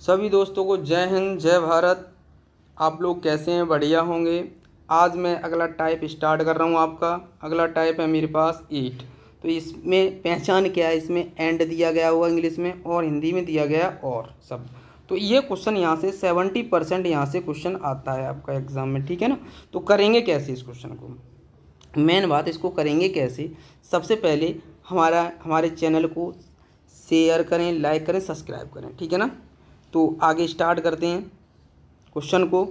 सभी दोस्तों को जय हिंद जय भारत। आप लोग कैसे हैं? बढ़िया होंगे। आज मैं अगला टाइप स्टार्ट कर रहा हूँ। आपका अगला टाइप है मेरे पास ईट। तो इसमें पहचान क्या है? इसमें एंड दिया गया हुआ इंग्लिश में और हिंदी में दिया गया और शब्द। तो ये क्वेश्चन यहाँ से 70% यहाँ से क्वेश्चन आता है आपका एग्जाम में, ठीक है ना। तो करेंगे कैसे इस क्वेश्चन को? मेन बात, इसको करेंगे कैसे? सबसे पहले हमारे चैनल को शेयर करें, लाइक करें, सब्सक्राइब करें, ठीक है ना। तो आगे स्टार्ट करते हैं क्वेश्चन को।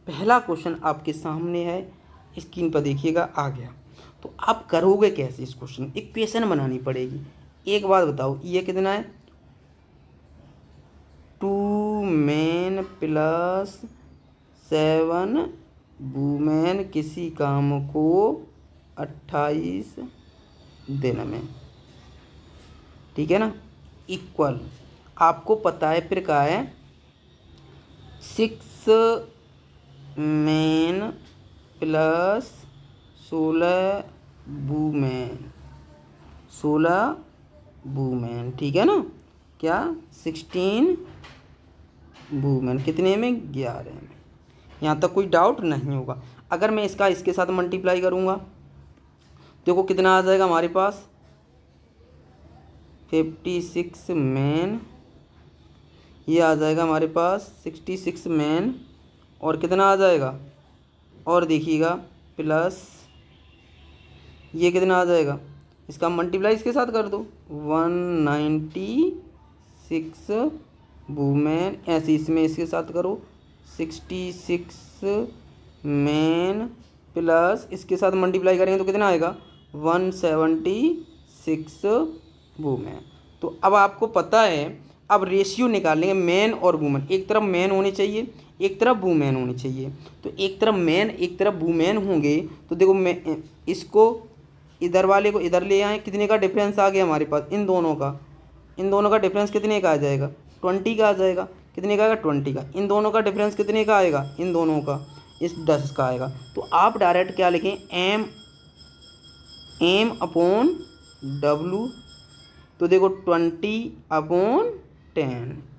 पहला क्वेश्चन आपके सामने है, स्क्रीन पर देखिएगा, आ गया। तो आप करोगे कैसे इस क्वेश्चन? इक्वेशन बनानी पड़ेगी। एक बात बताओ, ये कितना है? 2 मेन प्लस 7 वुमेन किसी काम को 28 दिन में, ठीक है ना। इक्वल, आपको पता है फिर क्या है? 6 मेन प्लस 16 वुमेन, 16 वुमेन, ठीक है ना। क्या? 16 वुमेन कितने में? 11 में। यहाँ तक कोई डाउट नहीं होगा। अगर मैं इसके साथ मल्टीप्लाई करूँगा, देखो कितना आ जाएगा हमारे पास? 56 मैन, ये आ जाएगा हमारे पास 66 मैन, और कितना आ जाएगा? और देखिएगा प्लस ये कितना आ जाएगा? इसका मल्टीप्लाई इसके साथ कर दो, 196 वुमेन। ऐसे इसमें इसके साथ करो, 66 मैन प्लस इसके साथ मल्टीप्लाई करेंगे तो कितना आएगा? 176 वुमेन। तो अब आपको पता है, अब रेशियो निकालेंगे मैन और वुमेन। एक तरफ मैन होने चाहिए, एक तरफ वुमेन होनी चाहिए। तो एक तरफ मैन एक तरफ वुमेन होंगे, तो देखो मैं इसको इधर वाले को इधर ले आए, कितने का डिफरेंस आ गया हमारे पास? इन दोनों का डिफरेंस कितने का आ जाएगा? 20 का आ जाएगा। कितने का आएगा? 20 का। इन दोनों का डिफरेंस कितने का आएगा? इन दोनों का, इस 10 का आएगा। तो आप डायरेक्ट क्या लिखें? M upon W. तो देखो 20/10,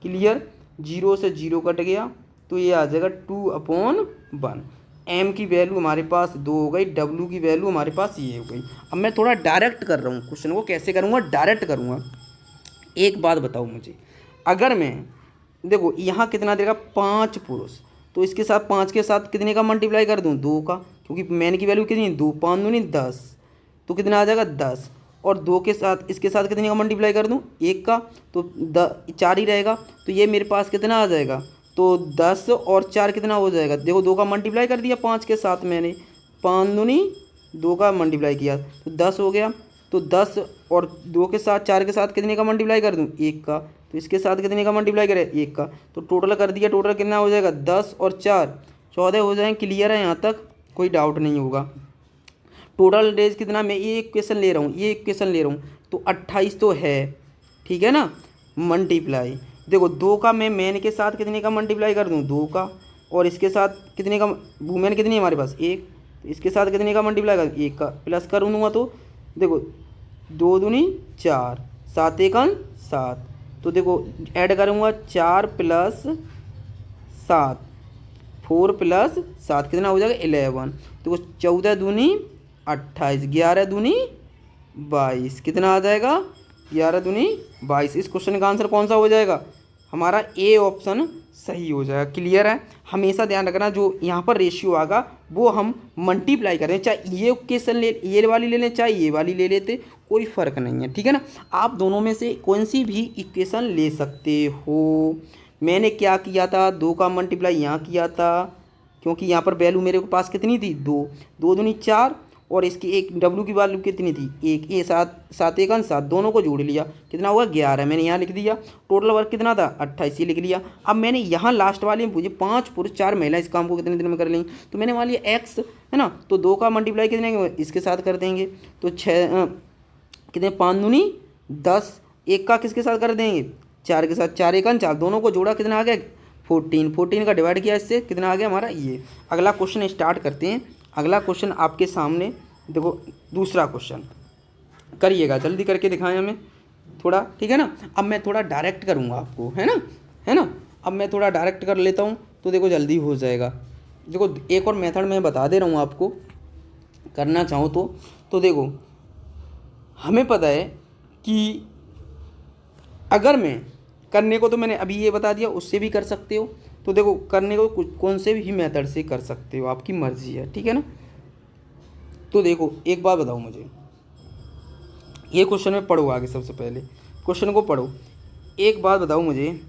क्लियर। 0 से 0 कट गया, तो ये आ जाएगा 2/1। एम की वैल्यू हमारे पास 2 हो गई, डब्लू की वैल्यू हमारे पास ये हो गई। अब मैं थोड़ा डायरेक्ट कर रहा हूँ क्वेश्चन को। कैसे करूँगा? डायरेक्ट करूँगा। एक बात बताओ मुझे, अगर मैं देखो यहाँ कितना देगा? 5 पुरुष, तो इसके साथ 5 के साथ कितने का मल्टीप्लाई कर दूँ? 2 का, क्योंकि मैन की वैल्यू कितनी? 2, 5 दूनी 10, तो कितना आ जाएगा? 10। और 2 के साथ इसके साथ कितने का मल्टीप्लाई कर दूँ? 1 का, तो 4 ही रहेगा। तो ये मेरे पास कितना आ जाएगा? तो 10 और 4 कितना हो जाएगा? देखो 2 का मल्टीप्लाई कर दिया 5 के साथ मैंने, 5 दूनी 2 का मल्टीप्लाई किया तो 10 हो गया। तो 10 और 2 के साथ 4 के साथ कितने का मल्टीप्लाई कर दूँ? 1 का। तो इसके साथ कितने का मल्टीप्लाई करें? 1 का। तो टोटल कर दिया, टोटल कितना हो जाएगा? 10 और 4 14 हो जाएंगे। क्लियर है? यहाँ तक कोई डाउट नहीं होगा। टोटल डेज कितना? मैं ये इक्वेशन ले रहा हूँ, ये इक्वेशन ले रहा हूँ, तो 28 तो है, ठीक है ना। मल्टीप्लाई, देखो 2 का मैं मैन के साथ कितने का मल्टीप्लाई कर दूँ? 2 का। और इसके साथ कितने का? वुमेन कितनी है हमारे पास? 1। तो इसके साथ कितने का मल्टीप्लाई कर? 1 का। प्लस कर दूँगा तो देखो 2 दूनी 4, 7 एकन 7। तो देखो ऐड करूँगा 4 प्लस 7, 4 प्लस 7 कितना हो जाएगा? 11। देखो 14 दूनी 28, 11 दूनी 22, कितना आ जाएगा? 11 दूनी 22। इस क्वेश्चन का आंसर कौन सा हो जाएगा? हमारा ए ऑप्शन सही हो जाएगा। क्लियर है? हमेशा ध्यान रखना, जो यहाँ पर रेशियो आएगा वो हम मल्टीप्लाई करें, चाहे ये इक्वेशन ये वाली ले लें, चाहे ये वाली ले लेते, कोई फ़र्क नहीं है, ठीक है ना। आप दोनों में से कौन सी भी इक्वेशन ले सकते हो। मैंने क्या किया था? 2 का मल्टीप्लाई यहाँ किया था, क्योंकि यहाँ पर वैल्यू मेरे को पास कितनी थी? 2, 2 दूनी 4, और इसकी एक डब्लू की वैल्यू कितनी थी? 1। ये 7 एकन 7, दोनों को जोड़ लिया, कितना हुआ? 11। मैंने यहाँ लिख दिया। टोटल वर्क कितना था? 28, ये लिख लिया। अब मैंने यहाँ लास्ट वाले में पूछे 5 पुरुष 4 महिला इस काम को कितने दिन में कर लेंगे, तो मैंने मान लिया एक्स है ना। तो 2 का मल्टीप्लाई कितने इसके साथ कर देंगे, तो 6 कितने? 5 दूनी 10। 1 का किसके साथ कर देंगे? 4 के साथ। 4 एकन 4, दोनों को जोड़ा, कितना आ गया? 14। 14 का डिवाइड किया इससे, कितना आ गया हमारा? ये। अगला क्वेश्चन स्टार्ट करते हैं। अगला क्वेश्चन आपके सामने देखो, दूसरा क्वेश्चन करिएगा, जल्दी करके दिखाएं हमें थोड़ा, ठीक है ना। अब मैं थोड़ा डायरेक्ट करूँगा आपको, है ना, है ना। अब मैं थोड़ा डायरेक्ट कर लेता हूँ तो देखो जल्दी हो जाएगा। देखो एक और मेथड मैं बता दे रहा हूँ आपको, करना चाहूँ तो देखो हमें पता है कि अगर मैं करने को, तो मैंने अभी ये बता दिया, उससे भी कर सकते हो। तो देखो करने को कौन से भी मेथड से कर सकते हो, आपकी मर्जी है, ठीक है ना। तो देखो एक बात बताओ मुझे, ये क्वेश्चन में पढ़ो आगे, सबसे पहले क्वेश्चन को पढ़ो। एक बात बताओ मुझे,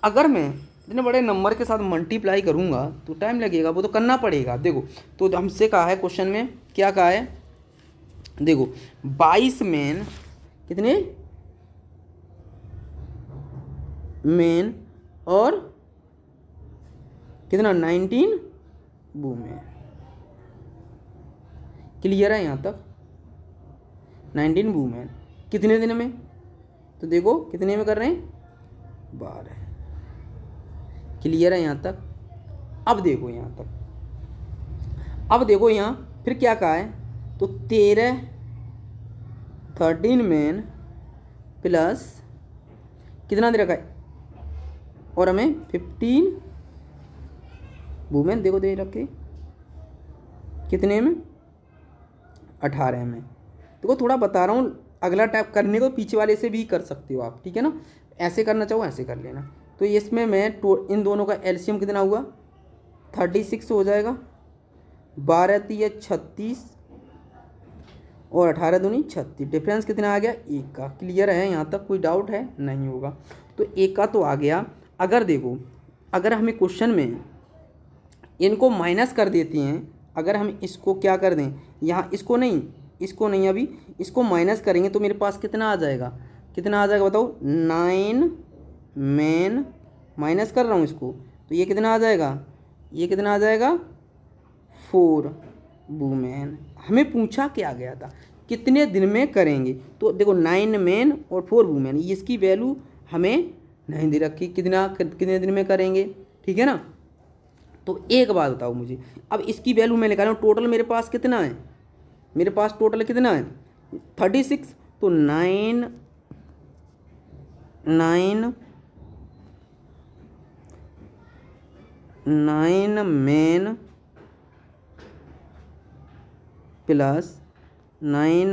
अगर मैं इतने बड़े नंबर के साथ मल्टीप्लाई करूँगा तो टाइम लगेगा, वो तो करना पड़ेगा। देखो तो हमसे कहा है क्वेश्चन में, क्या कहा है, देखो 22 मेन, कितने मेन और कितना 19 वुमेन। क्लियर है यहाँ तक, 19 वुमेन कितने दिन में, तो देखो कितने में कर रहे हैं, 12। क्लियर है यहाँ तक। अब देखो यहाँ तक, अब देखो यहाँ फिर क्या कहा है, तो 13 मेन प्लस कितना दे रखा है, और हमें 15 वुमेन देखो दे रखे कितने में, 18 में। देखो थोड़ा बता रहा हूँ, अगला टाइप करने को पीछे वाले से भी कर सकते हो आप, ठीक है ना, ऐसे करना चाहो ऐसे कर लेना। तो इसमें मैं इन दोनों का एलसीएम कितना हुआ, 36 हो जाएगा, 12 तिया 36 और 18 दूनी 36, डिफरेंस कितना आ गया, एक का। क्लियर है यहाँ तक, कोई डाउट है, नहीं होगा। तो एक का तो आ गया। अगर देखो अगर हमें क्वेश्चन में इनको माइनस कर देते हैं, अगर हम इसको क्या कर दें, यहाँ इसको नहीं अभी इसको माइनस करेंगे तो मेरे पास कितना आ जाएगा, कितना आ जाएगा बताओ, 9 मेन, माइनस कर रहा हूँ इसको, तो ये कितना आ जाएगा, ये कितना आ जाएगा, 4 वुमेन। हमें पूछा क्या गया था, कितने दिन में करेंगे, तो देखो 9 मेन और 4 वुमेन, इसकी वैल्यू हमें नहीं दे रखी, कितने दिन में करेंगे, ठीक है ना। तो एक बात बताओ मुझे, अब इसकी वैल्यू मैं निकाल रहा हूँ, टोटल मेरे पास कितना है, मेरे पास टोटल कितना है 36, तो 9 main plus 9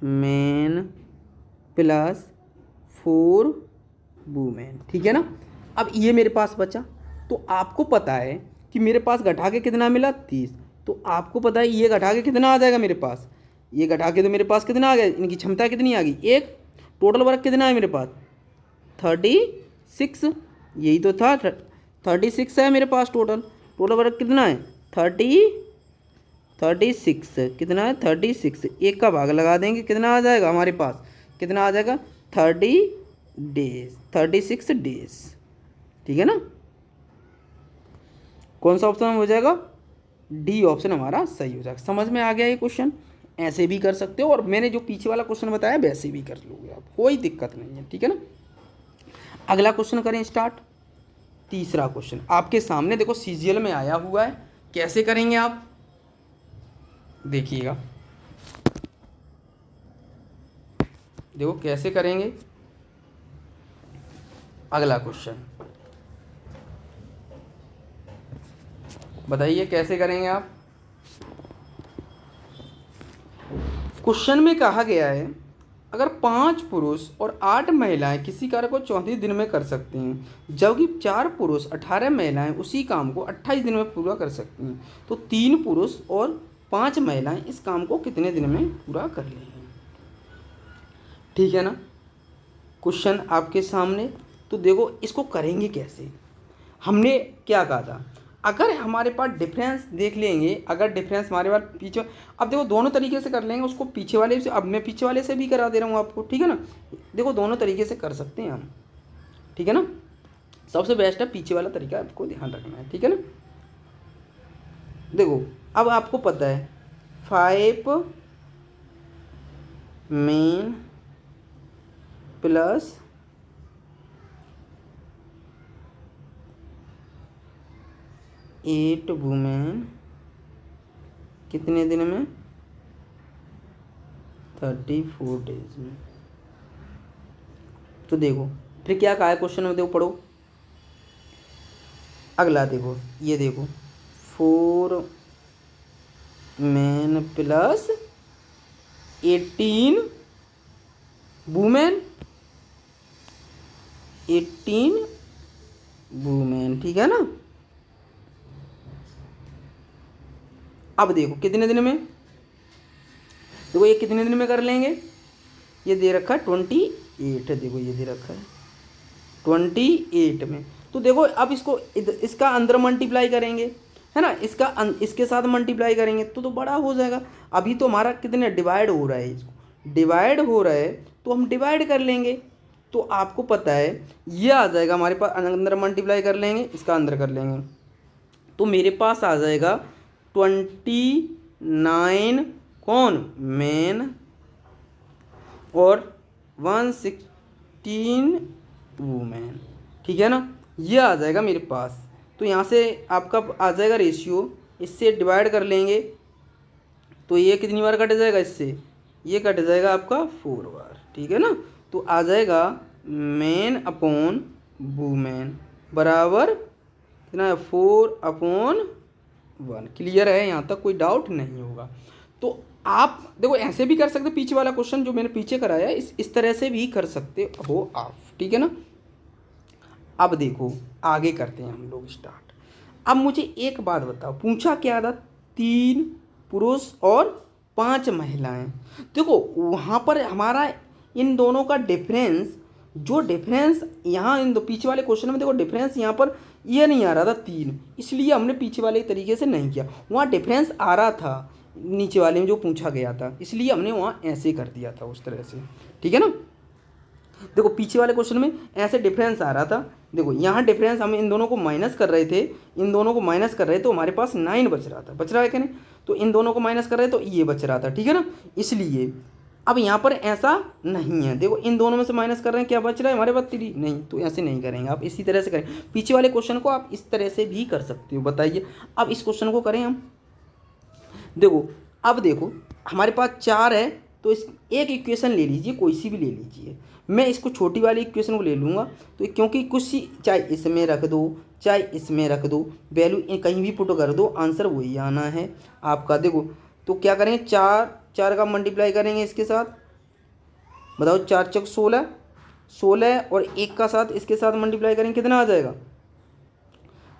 main plus 4 women, ठीक है ना। अब ये मेरे पास बचा, तो आपको पता है कि मेरे पास घटा के कितना मिला, 30। तो आपको पता है ये घटा के कितना आ जाएगा मेरे पास, ये घटा के तो मेरे पास कितना आ गया, इनकी क्षमता कितनी आ गई, एक। टोटल वर्क कितना है मेरे पास, 36, यही तो था, 36 है मेरे पास टोटल वर्क कितना है, 36 कितना है, 36, एक का भाग लगा देंगे, कितना आ जाएगा हमारे पास, कितना आ जाएगा, 36 डेज, ठीक है ना। कौन सा ऑप्शन हो जाएगा, डी ऑप्शन हमारा सही हो जाएगा। समझ में आ गया ये क्वेश्चन, ऐसे भी कर सकते हो, और मैंने जो पीछे वाला क्वेश्चन बताया वैसे भी कर लोगे आप, कोई दिक्कत नहीं है, ठीक है ना। अगला क्वेश्चन करें स्टार्ट। तीसरा क्वेश्चन आपके सामने देखो सीजीएल में आया हुआ है, कैसे करेंगे आप देखिएगा, देखो कैसे करेंगे। अगला क्वेश्चन बताइए कैसे करेंगे आप। क्वेश्चन में कहा गया है, अगर 5 पुरुष और 8 महिलाएं किसी कार्य को 34 दिन में कर सकती हैं, जबकि 4 पुरुष 18 महिलाएं उसी काम को 28 दिन में पूरा कर सकती हैं, तो 3 पुरुष और 5 महिलाएं इस काम को कितने दिन में पूरा कर लेंगी, ठीक है ना। क्वेश्चन आपके सामने, तो देखो इसको करेंगे कैसे। हमने क्या कहा था, अगर हमारे पास डिफरेंस देख लेंगे, अगर डिफरेंस हमारे पास पीछे, अब देखो दोनों तरीके से कर लेंगे उसको, पीछे वाले से, अब मैं पीछे वाले से भी करा दे रहा हूँ आपको, ठीक है ना। देखो दोनों तरीके से कर सकते हैं हम, ठीक है ना। सबसे बेस्ट है पीछे वाला तरीका, आपको ध्यान रखना है, ठीक है ना। देखो अब आपको पता है 5 मेन प्लस 8 वुमेन कितने दिन में, 34 डेज में। तो देखो फिर क्या कहा है क्वेश्चन में, देखो पढ़ो अगला, देखो ये देखो 4 मैन प्लस 18 वुमेन, 18 वुमेन, ठीक है ना। अब देखो कितने दिन में, देखो ये कितने दिन में कर लेंगे, ये दे रखा है 28, देखो ये दे रखा है 28 में। तो देखो अब इसको इसका अंदर मल्टीप्लाई करेंगे, है ना, इसके साथ मल्टीप्लाई करेंगे तो बड़ा हो जाएगा। अभी तो हमारा कितने डिवाइड हो रहा है, इसको डिवाइड हो रहा है तो हम डिवाइड कर लेंगे। तो आपको पता है ये आ जाएगा हमारे पास, अंदर मल्टीप्लाई कर लेंगे, इसका अंदर कर लेंगे, तो मेरे पास आ जाएगा 29 कौन मैन और 116 वुमेन, ठीक है ना, ये आ जाएगा मेरे पास। तो यहाँ से आपका आ जाएगा रेशियो, इससे डिवाइड कर लेंगे तो ये कितनी बार कट जाएगा, इससे ये कट जाएगा आपका 4 बार, ठीक है ना। तो आ जाएगा मैन अपॉन वुमेन बराबर कितना है 4/1। क्लियर है, यहाँ तक कोई डाउट नहीं होगा। तो आप देखो ऐसे भी कर सकते, पीछे वाला क्वेश्चन जो मैंने पीछे कराया इस तरह से भी कर सकते हो आप, ठीक है ना। अब देखो आगे करते हैं हम लोग स्टार्ट। अब मुझे एक बात बताओ, पूछा क्या था, 3 पुरुष और 5 महिलाएं। देखो वहाँ पर हमारा इन दोनों का डिफरेंस, जो डिफरेंस यहाँ इन दो पीछे वाले क्वेश्चन में देखो डिफरेंस यहाँ पर ये नहीं आ रहा था 3, इसलिए हमने पीछे वाले तरीके से नहीं किया। वहाँ डिफरेंस आ रहा था नीचे वाले में जो पूछा गया था, इसलिए हमने वहाँ ऐसे कर दिया था उस तरह से, ठीक है ना। देखो पीछे वाले क्वेश्चन में ऐसे डिफरेंस आ रहा था, देखो यहाँ डिफरेंस हम इन दोनों को माइनस कर रहे थे, इन दोनों को माइनस कर रहे थे तो हमारे पास 9 बच रहा था, बच रहा है कि नहीं, तो इन दोनों को माइनस कर रहे तो ये बच रहा था, ठीक है ना। इसलिए अब यहाँ पर ऐसा नहीं है, देखो इन दोनों में से माइनस कर रहे हैं, क्या बच रहा है हमारे पास 3, नहीं, तो ऐसे नहीं करेंगे आप, इसी तरह से करें। पीछे वाले क्वेश्चन को आप इस तरह से भी कर सकते हो, बताइए। अब इस क्वेश्चन को करें हम, देखो अब देखो हमारे पास 4 है, तो इस एक इक्वेशन ले लीजिए, कोई सी भी ले लीजिए, मैं इसको छोटी वाली इक्वेशन को ले लूँगा। तो क्योंकि कुछ सी चाहे इसमें रख दो चाहे इसमें रख दो, वैल्यू कहीं भी पुट कर दो, आंसर वही आना है आपका। देखो तो क्या करेंगे, 4 का मल्टीप्लाई करेंगे इसके साथ, बताओ 4 चौक 16, 16 और 1 का साथ इसके साथ मल्टीप्लाई करेंगे, कितना आ जाएगा,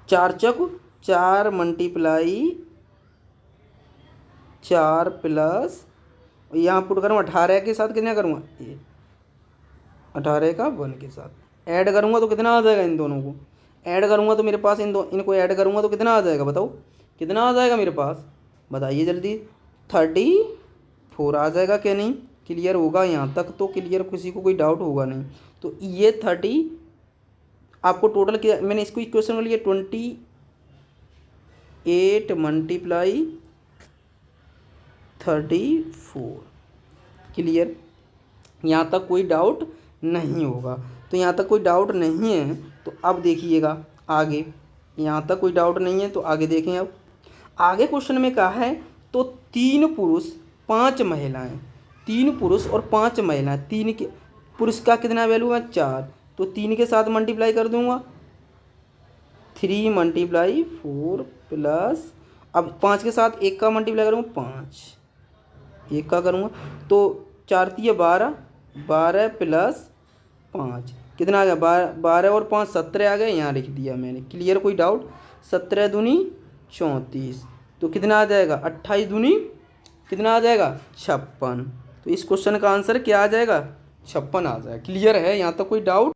4 चौक 4 मल्टीप्लाई 4 प्लस यहाँ पुट करूँगा 18 के साथ कितना करूँगा, ये 18 का 1 के साथ ऐड करूँगा तो कितना आ जाएगा, इन दोनों को ऐड करूँगा तो मेरे पास इनको ऐड करूँगा तो कितना आ जाएगा, बताओ कितना आ जाएगा मेरे पास, बताइए जल्दी, 34 आ जाएगा क्या, नहीं क्लियर होगा, यहाँ तक तो क्लियर, किसी को कोई डाउट होगा नहीं। तो ये 30 आपको टोटल किया, मैंने इसको इक्वेशन में लिया 28 मल्टीप्लाई 34, क्लियर, यहाँ तक कोई डाउट नहीं होगा। तो यहाँ तक कोई डाउट नहीं है, तो अब देखिएगा आगे, यहाँ तक कोई डाउट नहीं है तो आगे देखें। अब आगे क्वेश्चन में कहा है तो 3 पुरुष 5 महिलाएं, 3 पुरुष और 5 महिलाएं, 3 के पुरुष का कितना वैल्यू है 4, तो 3 के साथ मल्टीप्लाई कर दूंगा, 3 मल्टीप्लाई 4 प्लस, अब 5 के साथ 1 का मल्टीप्लाई करूँगा 5, 1 का करूँगा तो 4 3 12, 12 प्लस 5 कितना आ गया, 12 और 5 17 आ गए, यहाँ लिख दिया मैंने, क्लियर, कोई डाउट। 17 दूनी 34, तो कितना आ जाएगा, 28 दूनी कितना आ जाएगा 56, तो इस क्वेश्चन का आंसर क्या आ जाएगा, 56 आ जाएगा, क्लियर है, यहाँ तक कोई डाउट।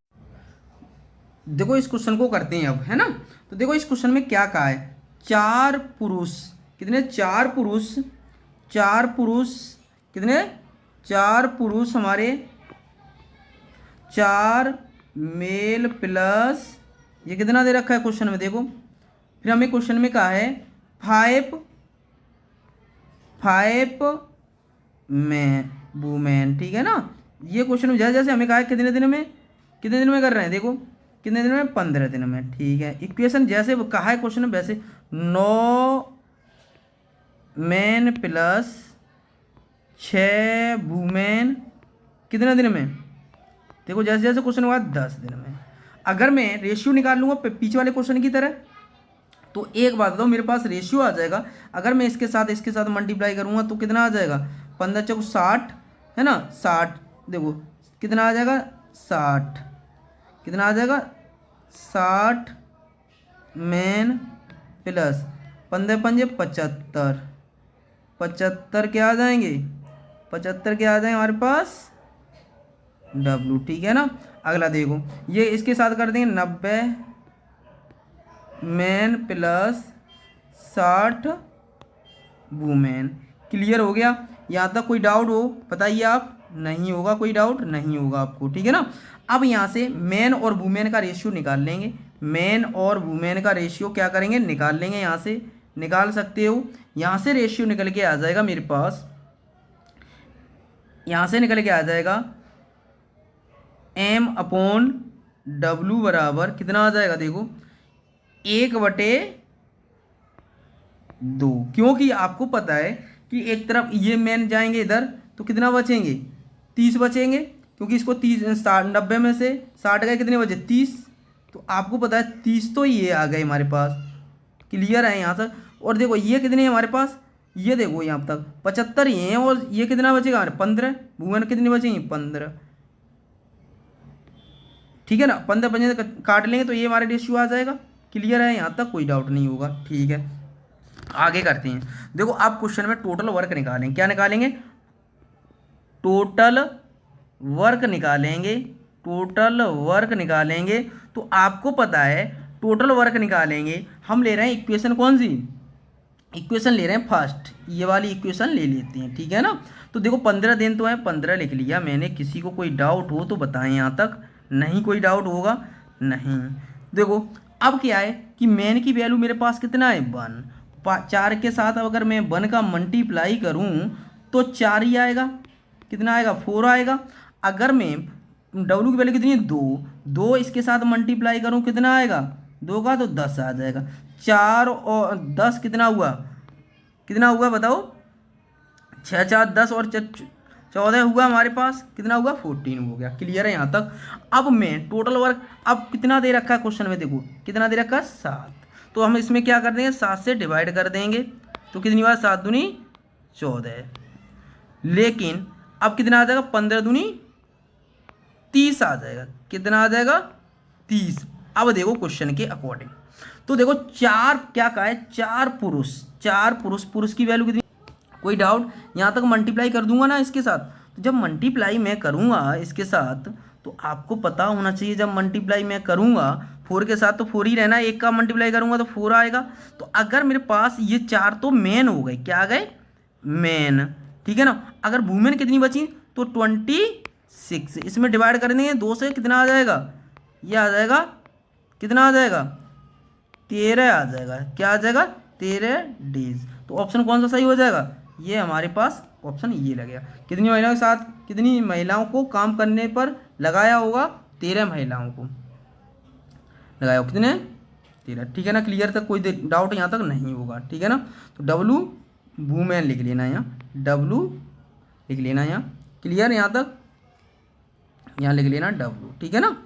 देखो इस क्वेश्चन को करते हैं अब, है ना। तो देखो इस क्वेश्चन में क्या कहा है, 4 पुरुष कितने, 4 पुरुष, 4 पुरुष कितने, 4 पुरुष हमारे, 4 मेल प्लस ये कितना दे रखा है क्वेश्चन में, देखो फिर हमें क्वेश्चन में कहा है 5 में वुमेन, ठीक है ना। ये क्वेश्चन में जैसे जैसे हमें कहा है कितने दिन में कर रहे हैं, देखो कितने दिन में, 15 दिन में, ठीक है। इक्वेशन जैसे कहा है क्वेश्चन में वैसे 9 मैन प्लस 6 वुमेन कितने दिन में, देखो जैसे जैसे क्वेश्चन हुआ 10 दिन में। अगर मैं रेशियो निकाल लूँगा पीछे वाले क्वेश्चन की तरह, तो एक बात बताओ, मेरे पास रेशियो आ जाएगा। अगर मैं इसके साथ मल्टीप्लाई करूँगा तो कितना आ जाएगा, 15 चौक 60 है ना, 60 देखो कितना आ जाएगा 60, कितना आ जाएगा 60 मैन प्लस 15 पंजे 75, 75 क्या आ जाएंगे, 75 क्या आ जाएंगे हमारे पास W, ठीक है ना। अगला देखो, ये इसके साथ कर देंगे 90 मैन प्लस 60 वुमेन। क्लियर हो गया, यहाँ तक कोई डाउट हो बताइए आप, नहीं होगा कोई डाउट, नहीं होगा आपको, ठीक है ना। अब यहाँ से मैन और वुमेन का रेशियो निकाल लेंगे, मैन और वुमेन का रेशियो क्या करेंगे, निकाल लेंगे। यहाँ से निकाल सकते हो, यहाँ से रेशियो निकल के आ जाएगा मेरे पास, यहाँ से निकल के आ जाएगा M/W बराबर कितना आ जाएगा, देखो 1/2, क्योंकि आपको पता है कि एक तरफ ये मैन जाएंगे इधर तो कितना बचेंगे, 30 बचेंगे, क्योंकि इसको 30 90 में से 60 गए कितने बचे 30, तो आपको पता है 30 तो ये आ गए हमारे पास। क्लियर है यहाँ तक। और देखो ये कितने हैं हमारे पास, ये देखो यहाँ तक 75 ये हैं, और ये कितना बचेगा हमारे 15, वुमेन कितनी बचेंगी 15, ठीक है ना। 15 पंजे काट लेंगे तो ये हमारे रेशियो आ जाएगा। क्लियर है यहाँ तक, कोई डाउट नहीं होगा, ठीक है। आगे करते हैं, देखो आप क्वेश्चन में टोटल वर्क निकालेंगे, क्या निकालेंगे, टोटल वर्क निकालेंगे, टोटल वर्क निकालेंगे। तो आपको पता है टोटल वर्क निकालेंगे, हम ले रहे हैं इक्वेशन कौन सी, इक्वेशन ले रहे हैं फर्स्ट, ये वाली इक्वेशन ले लेते हैं, ठीक है ना। तो देखो 15 दिन तो है, 15 लिख लिया मैंने, किसी को कोई डाउट हो तो बताएं, यहाँ तक नहीं कोई डाउट होगा, नहीं। देखो अब क्या है कि मैन की वैल्यू मेरे पास कितना है 1, 4 के साथ अगर मैं 1 का मल्टीप्लाई करूँ तो 4 ही आएगा, कितना आएगा 4 आएगा। अगर मैं W की वैल्यू कितनी है 2, 2 इसके साथ मल्टीप्लाई करूँ कितना आएगा 2 का, तो 10 आ जाएगा। 4 और 10 कितना हुआ, कितना हुआ बताओ, 6 4 10 और 14 हुआ हमारे पास, कितना हुआ 14 हो गया। क्लियर है यहाँ तक। अब मैं टोटल वर्क, अब कितना दे रखा है क्वेश्चन में, देखो कितना दे रखा है 7, तो हम इसमें क्या कर देंगे 7 से डिवाइड कर देंगे, तो कितनी बार 7 दूनी 14, लेकिन अब कितना आ जाएगा 15 दूनी 30 आ जाएगा, कितना आ जाएगा 30। अब देखो क्वेश्चन के अकॉर्डिंग, तो देखो 4 क्या कहा है, 4 पुरुष, 4 पुरुष, पुरुष की वैल्यू कितनी, कोई डाउट, यहाँ तक मल्टीप्लाई कर दूंगा ना इसके साथ, तो जब मल्टीप्लाई मैं करूँगा इसके साथ तो आपको पता होना चाहिए, जब मल्टीप्लाई मैं करूँगा 4 के साथ तो 4 ही रहना, एक का मल्टीप्लाई करूँगा तो 4 आएगा। तो अगर मेरे पास ये 4 तो मेन हो गए, क्या आ गए मेन, ठीक है ना। अगर वुमेन कितनी बची तो 26, इसमें डिवाइड कर देंगे 2 से, कितना आ जाएगा, ये आ जाएगा कितना आ जाएगा 13 आ जाएगा, क्या आ जाएगा 13 डेज। तो ऑप्शन कौन सा सही हो जाएगा, ये हमारे पास ऑप्शन ये लगेगा। कितनी महिलाओं के साथ, कितनी महिलाओं को काम करने पर लगाया होगा, 13 महिलाओं को लगाया होगा, कितने 13, ठीक है ना। क्लियर तक कोई डाउट यहाँ तक नहीं होगा, ठीक है ना। तो W वुमेन लिख लेना यहाँ, W लिख लेना यहाँ, क्लियर यहाँ तक, यहाँ लिख लेना W, ठीक है ना।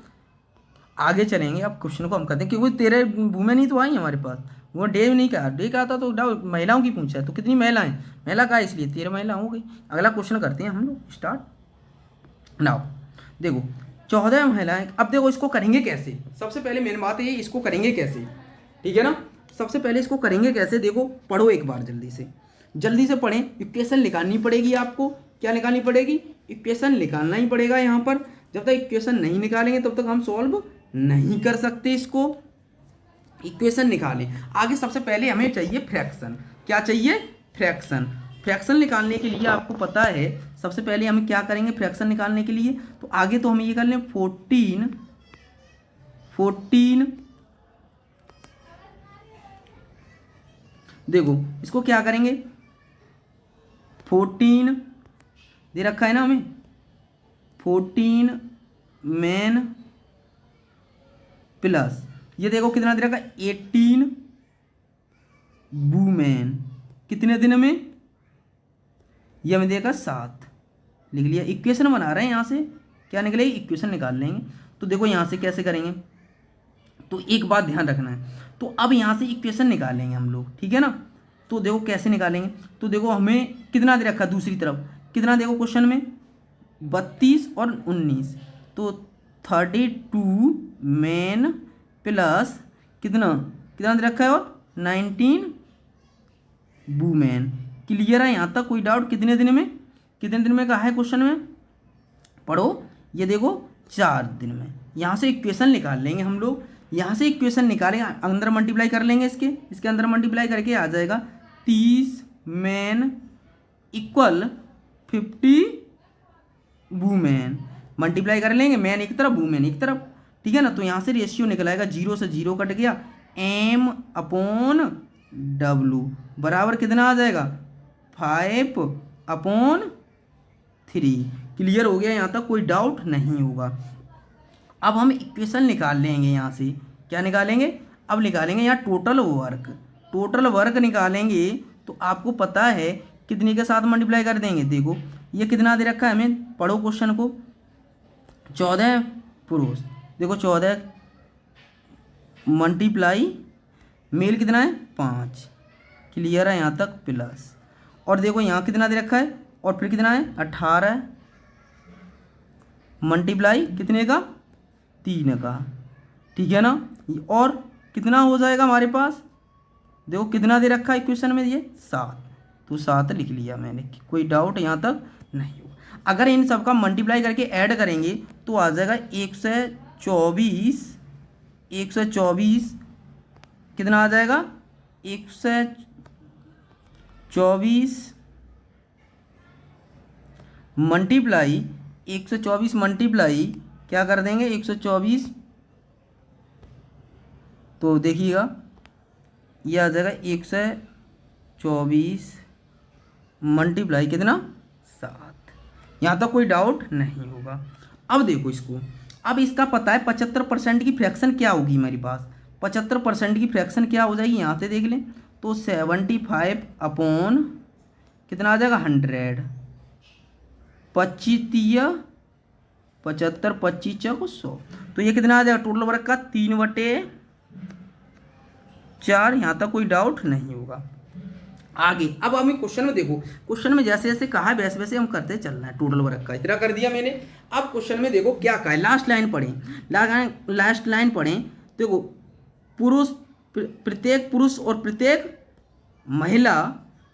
आगे चलेंगे, अब क्वेश्चन को हम करते हैं, क्योंकि 13 वुमेन ही तो आई हमारे पास, वो डे नहीं कहा, डे कहा था तो डाउट महिलाओं की पूछा है, तो कितनी महिलाएं, महिला कहा इसलिए 13 महिला हो गई। अगला क्वेश्चन करते हैं हम लोग स्टार्ट नाउ। देखो 14 महिलाएं, अब देखो इसको करेंगे कैसे, सबसे पहले मेन बात है इसको करेंगे कैसे, ठीक है ना। सबसे पहले इसको करेंगे कैसे, देखो पढ़ो एक बार जल्दी से पढ़ें, इक्वेशन निकालनी पड़ेगी आपको, क्या निकालनी पड़ेगी, इक्वेशन निकालना ही पड़ेगा यहाँ पर। जब तक इक्वेशन नहीं निकालेंगे तब तक हम सॉल्व नहीं कर सकते इसको, इक्वेशन निकालें। आगे सबसे पहले हमें चाहिए फ्रैक्शन, क्या चाहिए फ्रैक्शन। फ्रैक्शन निकालने के लिए आपको पता है सबसे पहले हमें क्या करेंगे फ्रैक्शन निकालने के लिए, तो आगे तो हम ये कर लें 14 देखो इसको क्या करेंगे, 14 दे रखा है ना हमें, 14 मैन प्लस ये देखो कितना दे रखा है 18 वुमेन, कितने दिन में ये हमें देगा 7, लिख लिया। इक्वेशन बना रहे हैं, यहाँ से क्या निकलेगी, इक्वेशन निकाल लेंगे। तो देखो यहाँ से कैसे करेंगे, तो एक बात ध्यान रखना है। तो अब यहाँ से इक्वेशन निकालेंगे हम लोग, ठीक है ना। तो देखो कैसे निकालेंगे, तो देखो हमें कितना दे रखा है दूसरी तरफ, कितना देखो क्वेश्चन में 32 और 19, तो 32 मेन प्लस कितना कितना दे रखा है और 19 वुमेन। क्लियर है यहाँ तक, कोई डाउट। कितने दिन में कहा है क्वेश्चन में, पढ़ो। ये देखो 4 दिन में। यहाँ से इक्वेशन निकाल लेंगे हम लोग, यहाँ से इक्वेशन निकालेंगे, अंदर मल्टीप्लाई कर लेंगे, इसके अंदर मल्टीप्लाई करके आ जाएगा 30 मैन इक्वल 50 वुमेन। मल्टीप्लाई कर लेंगे, मैन एक तरफ वुमेन एक तरफ, ठीक है ना। तो यहाँ से रेशियो निकल आएगा, 0 से 0 कट गया, m/w बराबर कितना आ जाएगा 5/3। क्लियर हो गया यहाँ तक, कोई डाउट नहीं होगा। अब हम इक्वेशन निकाल लेंगे, यहाँ से क्या निकालेंगे, अब निकालेंगे यहाँ टोटल वर्क निकालेंगे। तो आपको पता है कितने के साथ मल्टीप्लाई कर देंगे, देखो ये कितना दे रखा है हमें, पढ़ो क्वेश्चन को। 14 पुरुष, देखो 14 मल्टीप्लाई मेल कितना है 5। क्लियर है यहाँ तक, प्लस, और देखो यहाँ कितना दे रखा है, और फिर कितना है 18 मल्टीप्लाई कितने का 3 का, ठीक है ना। और कितना हो जाएगा हमारे पास, देखो कितना दे रखा है इक्वेशन में, ये 7, तो 7 लिख लिया मैंने, कोई डाउट यहाँ तक नहीं होगा। अगर इन सब का मल्टीप्लाई करके ऐड करेंगे तो आ जाएगा 124 कितना आ जाएगा 124 मल्टीप्लाई 124 मल्टीप्लाई क्या कर देंगे 124, तो देखिएगा ये आ जाएगा 124 मल्टीप्लाई कितना 7। यहाँ तक कोई डाउट नहीं होगा। अब देखो इसको, अब इसका पता है 75% की फ्रैक्शन क्या होगी हमारे पास, 75% की फ्रैक्शन क्या हो जाएगी, यहाँ से देख लें तो 75 अपॉन कितना आ जाएगा 100, 25 75 25 चौको 100, तो ये कितना आ जाएगा टोटल वर्क का 3/4। यहाँ तक कोई डाउट नहीं होगा। आगे अब हमें क्वेश्चन में देखो, क्वेश्चन में जैसे जैसे कहा है वैसे वैसे हम करते चलना है। टोटल वर्क का इतना कर दिया मैंने। अब क्वेश्चन में देखो क्या कहा है, लास्ट लाइन पढ़ें। देखो प्रत्येक पुरुष और प्रत्येक महिला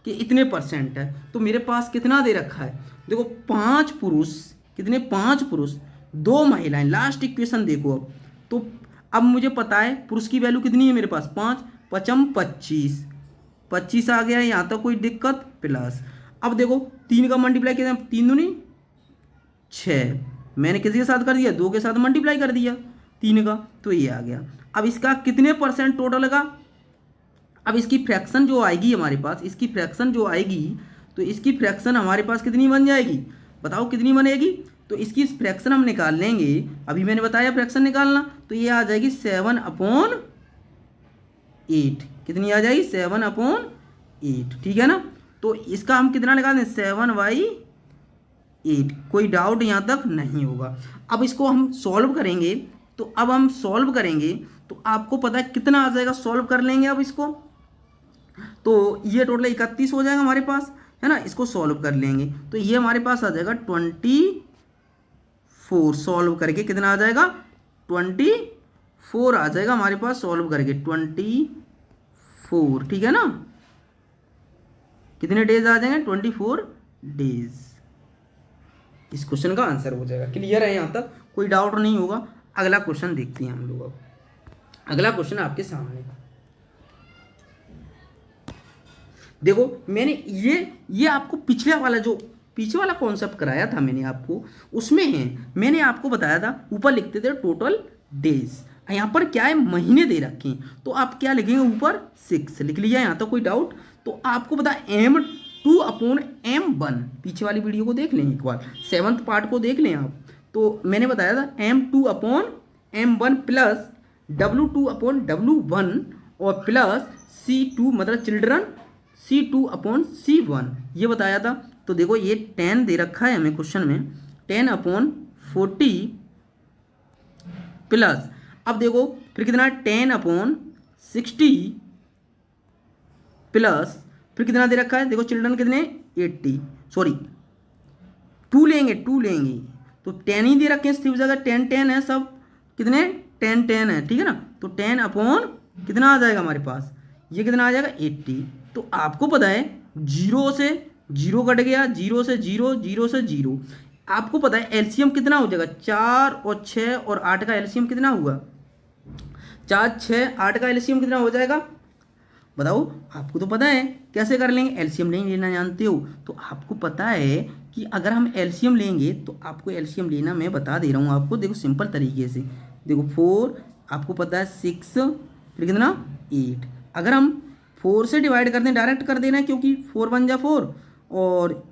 के इतने % है, तो मेरे पास कितना दे रखा है, देखो 5 पुरुष, कितने 5 पुरुष 2 महिलाएं। लास्ट इक्वेशन देखो अब, तो अब मुझे पता है पुरुष की वैल्यू कितनी है मेरे पास 5 5 25 आ गया, यहाँ तक कोई दिक्कत, प्लस। अब देखो 3 का मल्टीप्लाई किया, 3 दूनी 6, मैंने किसी के साथ कर दिया 2 के साथ मल्टीप्लाई कर दिया 3 का, तो ये आ गया। अब इसका कितने % टोटल का, अब इसकी फ्रैक्शन जो आएगी हमारे पास, इसकी फ्रैक्शन जो आएगी, तो इसकी फ्रैक्शन हमारे पास कितनी बन जाएगी, बताओ कितनी बनेगी। तो इसकी फ्रैक्शन हम निकाल लेंगे, अभी मैंने बताया फ्रैक्शन निकालना, तो ये आ जाएगी 7/8। कितनी आ जाएगी 7/8, ठीक है ना। तो इसका हम कितना निकाल दें 7/8, कोई डाउट यहाँ तक नहीं होगा। अब इसको हम सॉल्व करेंगे, तो अब हम सॉल्व करेंगे तो आपको पता है कितना आ जाएगा, सॉल्व कर लेंगे अब इसको, तो ये टोटल 31 हो जाएगा हमारे पास, है ना। इसको सॉल्व कर लेंगे तो ये हमारे पास आ जाएगा 24, सॉल्व करके कितना आ जाएगा 24 आ जाएगा हमारे पास, सॉल्व करके 24, ठीक है ना। कितने डेज आ जाएंगे 24 डेज, इस क्वेश्चन का आंसर हो जाएगा। क्लियर है यहाँ तक, कोई डाउट नहीं होगा। अगला क्वेश्चन देखते हैं हम लोग। अब अगला क्वेश्चन आपके सामने देखो, मैंने ये आपको पिछले वाला कॉन्सेप्ट कराया था मैंने आपको, उसमें है मैंने आपको बताया था, ऊपर लिखते थे टोटल डेज, यहाँ पर क्या है महीने दे रखे हैं, तो आप क्या लिखेंगे ऊपर 6 लिख लिया, यहाँ तक कोई डाउट। तो आपको पता M2/M1, पीछे वाली वीडियो को देख लें एक बार, 7th पार्ट को देख लें आप, तो मैंने बताया था M2/M1 प्लस W2/W1 और प्लस C2 मतलब चिल्ड्रन C2/C1, ये बताया था। तो देखो ये 10 दे रखा है हमें क्वेश्चन में, 10/40 प्लस, अब देखो फिर कितना है 10/60 प्लस, फिर कितना दे रखा है देखो चिल्ड्रन कितने 80, सॉरी 2 लेंगे, 2 लेंगे तो 10 ही दे रखे हैं, सिर्फ जगह 10 है, सब कितने 10 है, ठीक है ना। तो 10 कितना आ जाएगा हमारे पास, ये कितना आ जाएगा 80। तो आपको पता है 0 से 0 कट गया, 0 से 0, 0 से 0, आपको पता है एलसीएम कितना हो जाएगा, 4 और 6 और 8 का एलसीएम कितना हुआ, 4, 6, 8 का एलसीएम कितना हो जाएगा बताओ। आपको तो पता है कैसे कर लेंगे, एलसीएम नहीं लेना जानते हो तो आपको पता है कि अगर हम एलसीएम लेंगे तो आपको एलसीएम लेना मैं बता दे रहा हूँ आपको, देखो सिंपल तरीके से, देखो 4 आपको पता है 6 फिर कितना 8, अगर हम 4 से डिवाइड कर दें, डायरेक्ट कर देना है क्योंकि 4 1 जा 4, और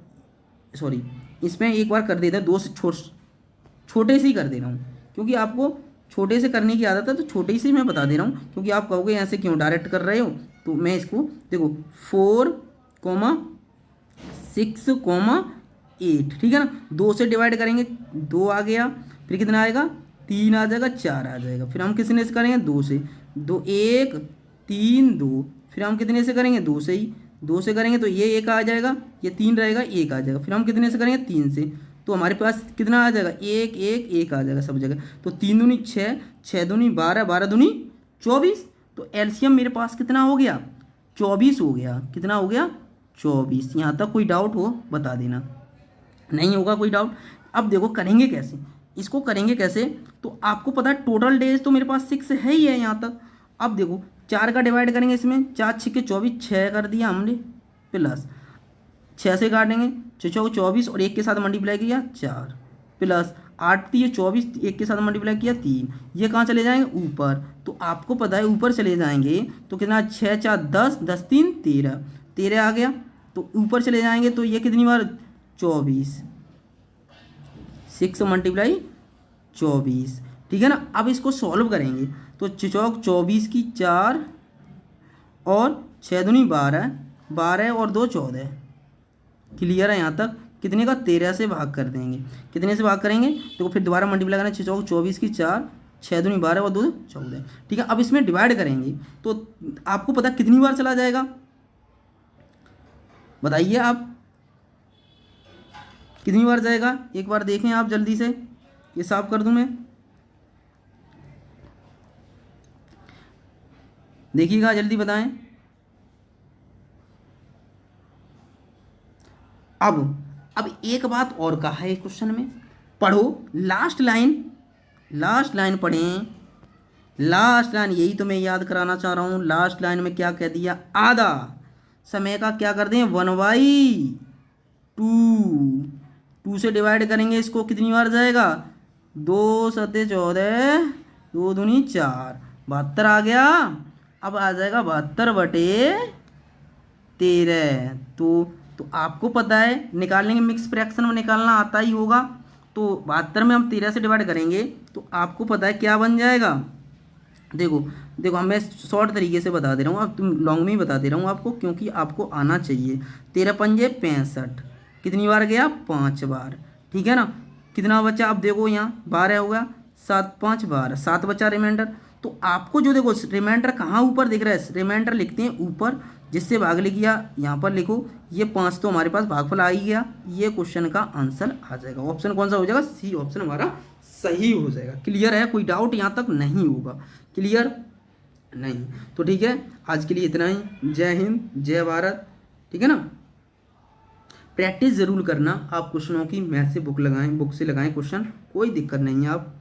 सॉरी इसमें एक बार कर देता है 2 से छोटे से ही कर दे रहा हूँ क्योंकि आपको छोटे से करने की आदत है, तो छोटे से ही मैं बता दे रहा हूँ क्योंकि आप कहोगे ऐसे क्यों डायरेक्ट कर रहे हो, तो मैं इसको देखो 4, 6, 8, ठीक है ना, 2 से डिवाइड करेंगे 2 आ गया, फिर कितना आएगा 3 आ जाएगा, 4 आ जाएगा, फिर हम कितने से करेंगे 2 से, 2 1 3 2, फिर हम कितने से करेंगे 2 से ही, 2 से करेंगे तो ये 1 आ जाएगा, ये 3 रहेगा 1 आ जाएगा, फिर हम कितने से करेंगे 3 से, तो हमारे पास कितना आ जाएगा 1 1 1 आ जाएगा सब जगह, तो 3 दूनी 6, 6 दूनी 12, 12 दूनी 24, तो एलसीएम मेरे पास कितना हो गया 24 हो गया, कितना हो गया 24। यहाँ तक कोई डाउट हो बता देना, नहीं होगा कोई डाउट। अब देखो करेंगे कैसे, इसको करेंगे कैसे, तो आपको पता है टोटल डेज तो मेरे पास 6 है ही है यहाँ तक। अब देखो 4 का डिवाइड करेंगे इसमें, 4 6 24, 6 कर दिया हमने, प्लस 6 से काटेंगे 6 6 24 और 1 के साथ मल्टीप्लाई किया 4, प्लस 8 3 24, 1 के साथ मल्टीप्लाई किया 3, ये कहाँ चले जाएंगे ऊपर, तो आपको पता है ऊपर चले जाएंगे तो कितना 6 4 10, 10 3 13, 13 आ गया, तो ऊपर चले जाएंगे तो ये कितनी बार 24, 6 मल्टीप्लाई 24, ठीक है ना। अब इसको सॉल्व करेंगे तो 24 की 4 और 6 दूनी 12, 12 और 2 14, क्लियर है यहाँ तक, कितने का 13 से भाग कर देंगे, कितने से भाग करेंगे तो फिर दोबारा मल्टीप्लाई करना, 6 24 की 4, 6 दूनी 12 और 2 14, ठीक है। अब इसमें डिवाइड करेंगे तो आपको पता कितनी बार चला जाएगा, बताइए आप कितनी बार जाएगा, एक बार देखें आप जल्दी से, ये साफ कर दूं मैं, देखिएगा जल्दी बताएं। अब एक बात और कहा है क्वेश्चन में, पढ़ो लास्ट लाइन पढ़ें, लास्ट लाइन यही तो मैं याद कराना चाह रहा हूँ। लास्ट लाइन में क्या कह दिया, आधा समय का क्या कर दें 1/2, 2 से डिवाइड करेंगे इसको कितनी बार जाएगा, 2 7 14, 2 दूनी 4, 72 आ गया। अब आ जाएगा 72/13, तो आपको पता है निकालेंगे, मिक्स फ्रैक्शन में निकालना आता ही होगा, तो 72 में हम 13 से डिवाइड करेंगे तो आपको पता है क्या बन जाएगा, देखो मैं शॉर्ट तरीके से बता दे रहा हूँ, अब तुम लॉन्ग में ही बता दे रहा हूँ आपको क्योंकि आपको आना चाहिए। 13 पंजे 65, कितनी बार गया 5 बार, ठीक है ना। कितना बचा, अब देखो यहाँ 12 होगा, 7 5 12, 7 बचा रिमाइंडर, तो आपको जो देखो रिमाइंडर कहाँ ऊपर दिख रहा है, रिमाइंडर लिखते हैं ऊपर, जिससे भाग लिख गया यहाँ पर लिखो, ये 5 तो हमारे पास भागफल आ ही गया, ये क्वेश्चन का आंसर आ जाएगा। ऑप्शन कौन सा हो जाएगा, सी ऑप्शन हमारा सही हो जाएगा। क्लियर है, कोई डाउट यहाँ तक नहीं होगा, क्लियर नहीं, तो ठीक है आज के लिए इतना ही। जय हिंद जय भारत, ठीक है ना। प्रैक्टिस ज़रूर करना आप क्वेश्चनों की, मैथ से बुक से लगाएं क्वेश्चन, कोई दिक्कत नहीं है। आप